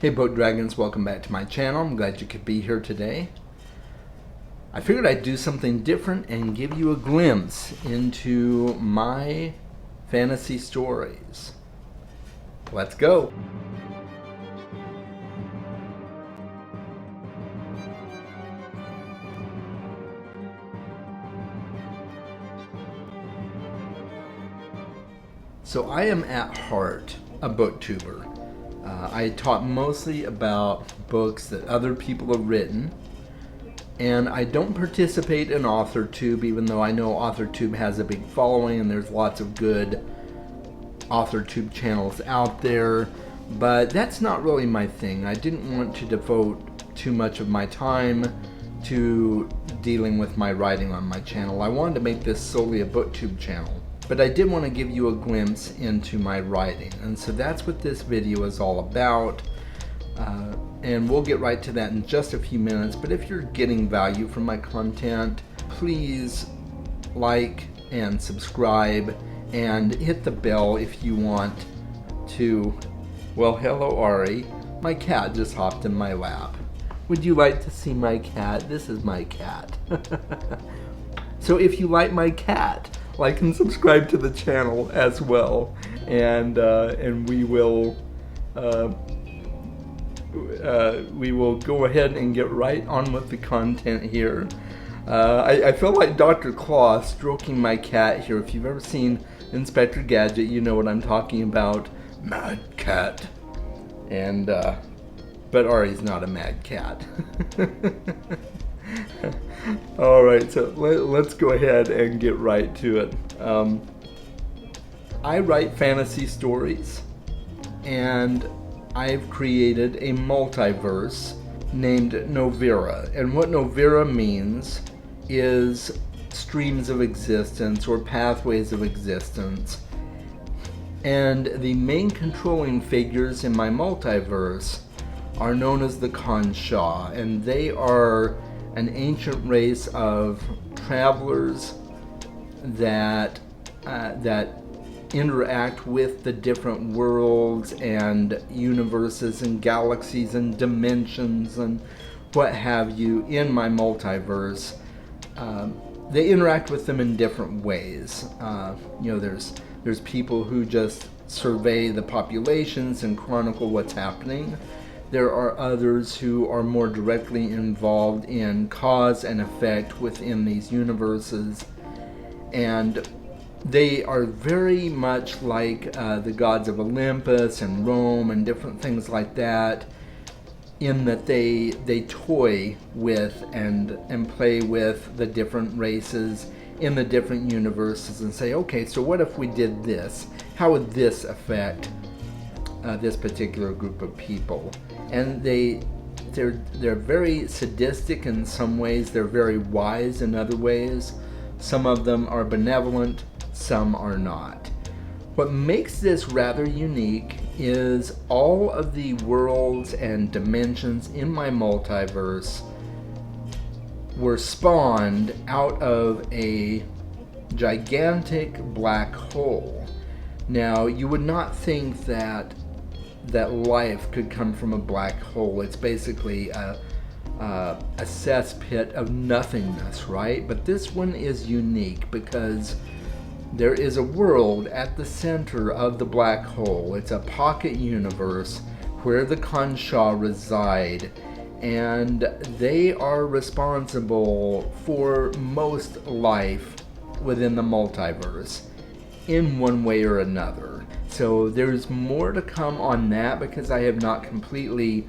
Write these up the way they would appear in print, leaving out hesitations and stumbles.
Hey Boat Dragons, welcome back to my channel. I'm glad you could be here today. I figured I'd do something different and give you a glimpse into my fantasy stories. Let's go. So I am at heart a booktuber. I talk mostly about books that other people have written, and I don't participate in AuthorTube, even though I know AuthorTube has a big following and there's lots of good AuthorTube channels out there, but that's not really my thing. I didn't want to devote too much of my time to dealing with my writing on my channel. I wanted to make this solely a booktube channel. But I did want to give you a glimpse into my writing, and so that's what this video is all about. And we'll get right to that in just a few minutes. But if you're getting value from my content, please like and subscribe and hit the bell if you want to. Well, hello Ari. My cat just hopped in my lap. Would you like to see my cat? This is my cat. So if you like my cat, like and subscribe to the channel as well, and we will go ahead and get right on with the content here. I feel like Dr. Claw stroking my cat here. If you've ever seen Inspector Gadget, you know what I'm talking about. Mad cat. And but Ari's not a mad cat. Alright, so let's go ahead and get right to it. I write fantasy stories, and I've created a multiverse named Novyra. And what Novyra means is streams of existence or pathways of existence. And the main controlling figures in my multiverse are known as the Khonsha, and they are an ancient race of travelers that interact with the different worlds and universes and galaxies and dimensions and what have you in my multiverse. They interact with them in different ways. There's people who just survey the populations and chronicle what's happening. There are others who are more directly involved in cause and effect within these universes, and they are very much like the gods of Olympus and Rome and different things like that, in that they toy with and play with the different races in the different universes and say, okay, so what if we did this? How would this affect this particular group of people? And they're very sadistic in some ways. They're very wise in other ways. Some of them are benevolent, some are not. What makes this rather unique is all of the worlds and dimensions in my multiverse were spawned out of a gigantic black hole. Now, you would not think that life could come from a black hole. It's basically a cesspit of nothingness, right? But this one is unique because there is a world at the center of the black hole. It's a pocket universe where the Khonsha reside, and they are responsible for most life within the multiverse in one way or another. So there's more to come on that because I have not completely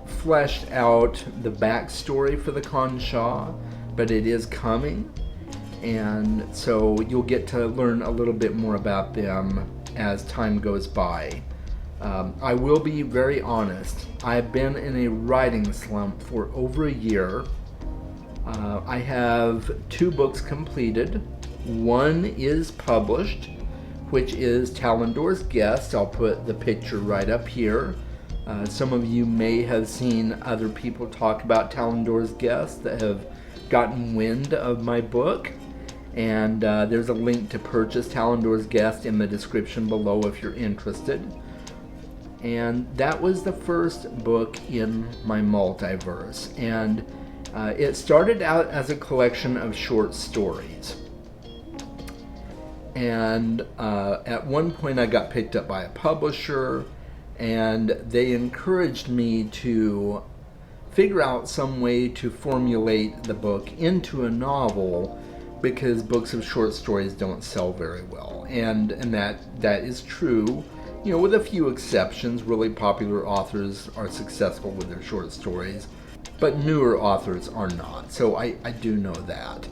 fleshed out the backstory for the Khonsha, but it is coming, and so you'll get to learn a little bit more about them as time goes by. I will be very honest, I've been in a writing slump for over a year. I have 2 books completed. One is published, which is Talendor's Guest. I'll put the picture right up here. Some of you may have seen other people talk about Talendor's Guest that have gotten wind of my book, and there's a link to purchase Talendor's Guest in the description below if you're interested. And that was the first book in my multiverse. And it started out as a collection of short stories. And at one point I got picked up by a publisher, and they encouraged me to figure out some way to formulate the book into a novel, because books of short stories don't sell very well. And that is true. You know, with a few exceptions, really popular authors are successful with their short stories, but newer authors are not. So I do know that.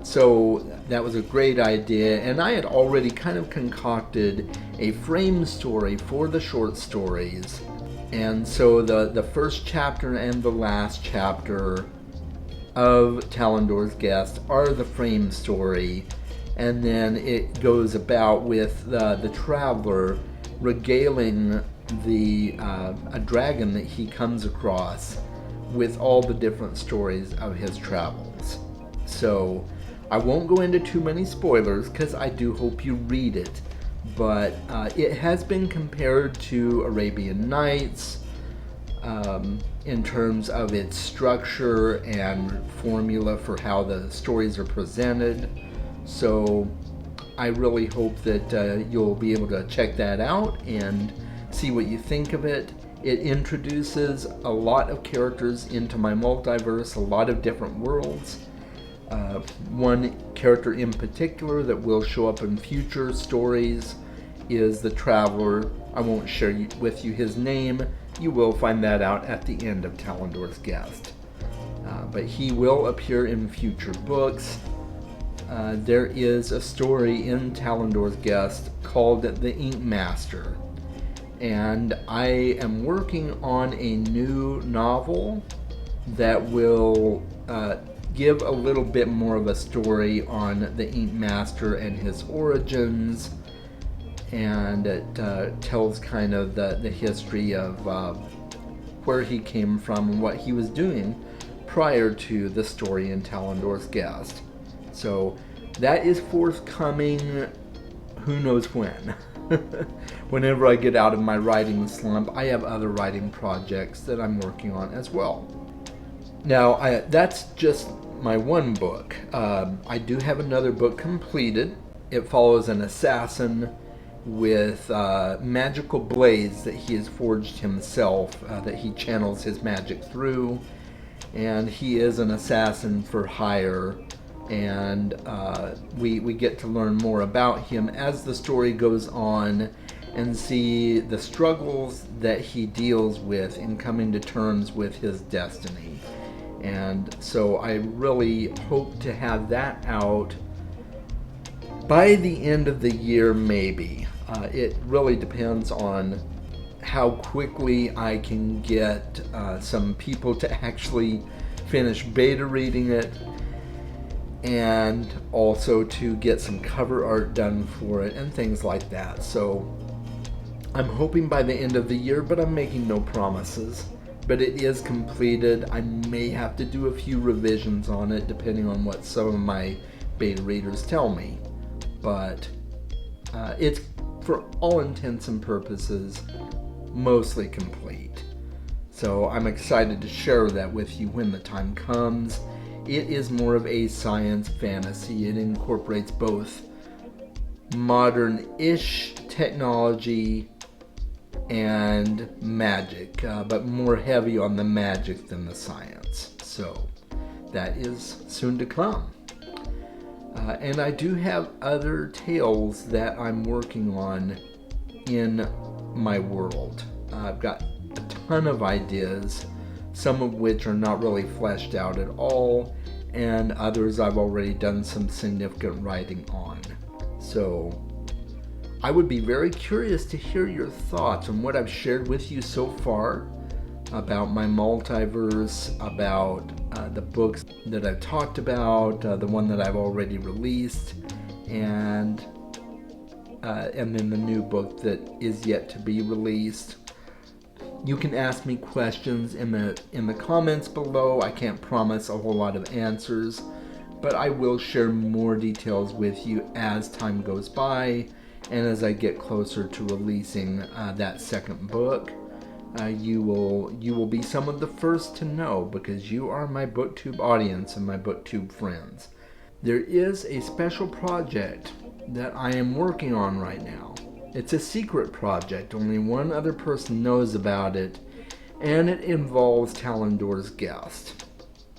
So that was a great idea, and I had already kind of concocted a frame story for the short stories. And so the first chapter and the last chapter of Talendor's Guest are the frame story, and then it goes about with the traveler regaling a dragon that he comes across with all the different stories of his travels. So I won't go into too many spoilers, because I do hope you read it, but it has been compared to Arabian Nights in terms of its structure and formula for how the stories are presented. So I really hope that you'll be able to check that out and see what you think of it. It introduces a lot of characters into my multiverse, a lot of different worlds. One character in particular that will show up in future stories is the Traveler. I won't share with you his name. You will find that out at the end of Talendor's Guest. But he will appear in future books. There is a story in Talendor's Guest called The Ink Master. And I am working on a new novel that will give a little bit more of a story on the Ink Master and his origins, and it tells kind of the history of where he came from and what he was doing prior to the story in Talendor's Guest. So that is forthcoming, who knows when. Whenever I get out of my writing slump, I have other writing projects that I'm working on as well. Now, that's just my one book. I do have another book completed. It follows an assassin with magical blades that he has forged himself, that he channels his magic through. And he is an assassin for hire. And we get to learn more about him as the story goes on, and see the struggles that he deals with in coming to terms with his destiny. And so I really hope to have that out by the end of the year, maybe. It really depends on how quickly I can get some people to actually finish beta reading it, and also to get some cover art done for it and things like that. So I'm hoping by the end of the year, but I'm making no promises. But it is completed. I may have to do a few revisions on it depending on what some of my beta readers tell me. But it's, for all intents and purposes, mostly complete. So I'm excited to share that with you when the time comes. It is more of a science fantasy. It incorporates both modern-ish technology and magic, but more heavy on the magic than the science. So that is soon to come. And I do have other tales that I'm working on in my world. I've got a ton of ideas, some of which are not really fleshed out at all, and others I've already done some significant writing on. So I would be very curious to hear your thoughts on what I've shared with you so far about my multiverse, about the books that I've talked about, the one that I've already released, and then the new book that is yet to be released. You can ask me questions in the comments below. I can't promise a whole lot of answers, but I will share more details with you as time goes by And as I get closer to releasing that second book, you will be some of the first to know, because you are my BookTube audience and my BookTube friends. There is a special project that I am working on right now. It's a secret project. Only one other person knows about it, and it involves Talendor's Guest.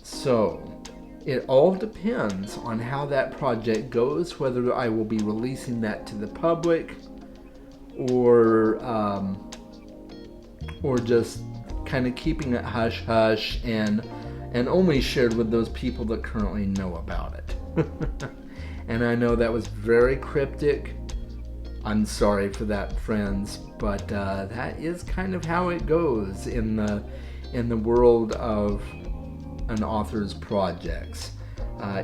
So, it all depends on how that project goes, whether I will be releasing that to the public or just kind of keeping it hush-hush and only shared with those people that currently know about it. And I know that was very cryptic. I'm sorry for that, friends, but that is kind of how it goes in the world of an author's projects.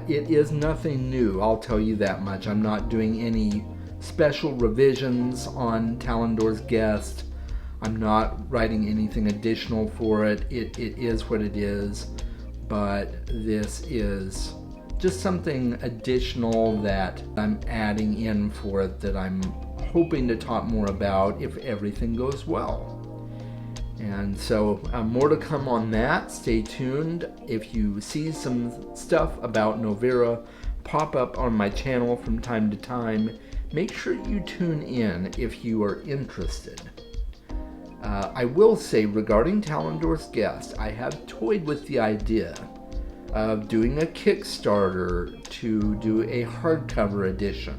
It is nothing new, I'll tell you that much. I'm not doing any special revisions on Talendor's Guest. I'm not writing anything additional for it. It is what it is, but this is just something additional that I'm adding in for it, that I'm hoping to talk more about if everything goes well. And so more to come on that. Stay tuned. If you see some stuff about Novyra pop up on my channel from time to time, make sure you tune in if you are interested. I will say, regarding Talendor's Guest, I have toyed with the idea of doing a Kickstarter to do a hardcover edition.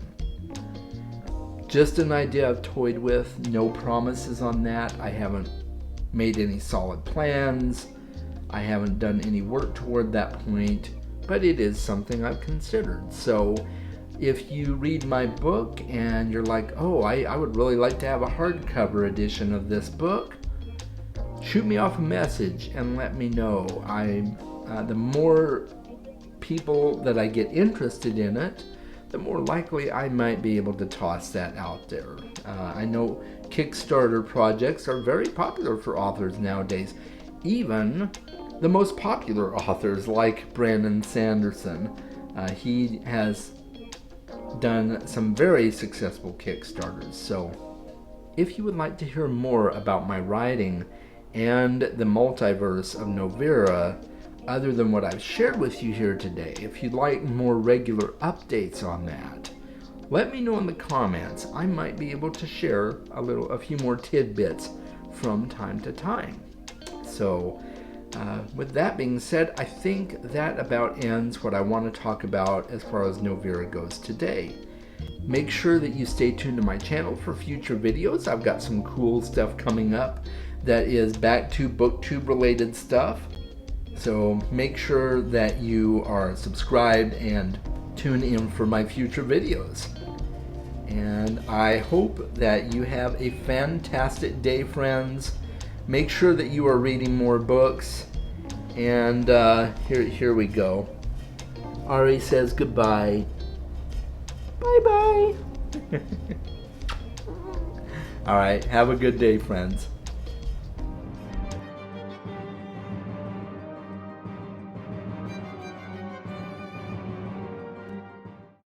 Just an idea I've toyed with, no promises on that. I haven't made any solid plans. I haven't done any work toward that point, but it is something I've considered. So if you read my book and you're like, oh, I would really like to have a hardcover edition of this book, shoot me off a message and let me know. The more people that I get interested in it, the more likely I might be able to toss that out there. I know Kickstarter projects are very popular for authors nowadays. Even the most popular authors, like Brandon Sanderson. He has done some very successful Kickstarters. So if you would like to hear more about my writing and the multiverse of Novyra, other than what I've shared with you here today, if you'd like more regular updates on that, let me know in the comments. I might be able to share a few more tidbits from time to time. So with that being said, I think that about ends what I want to talk about as far as Novyra goes today. Make sure that you stay tuned to my channel for future videos. I've got some cool stuff coming up that is back to BookTube related stuff. So make sure that you are subscribed and tune in for my future videos. And I hope that you have a fantastic day, friends. Make sure that you are reading more books. And here we go. Ari says goodbye. Bye-bye. All right, have a good day, friends.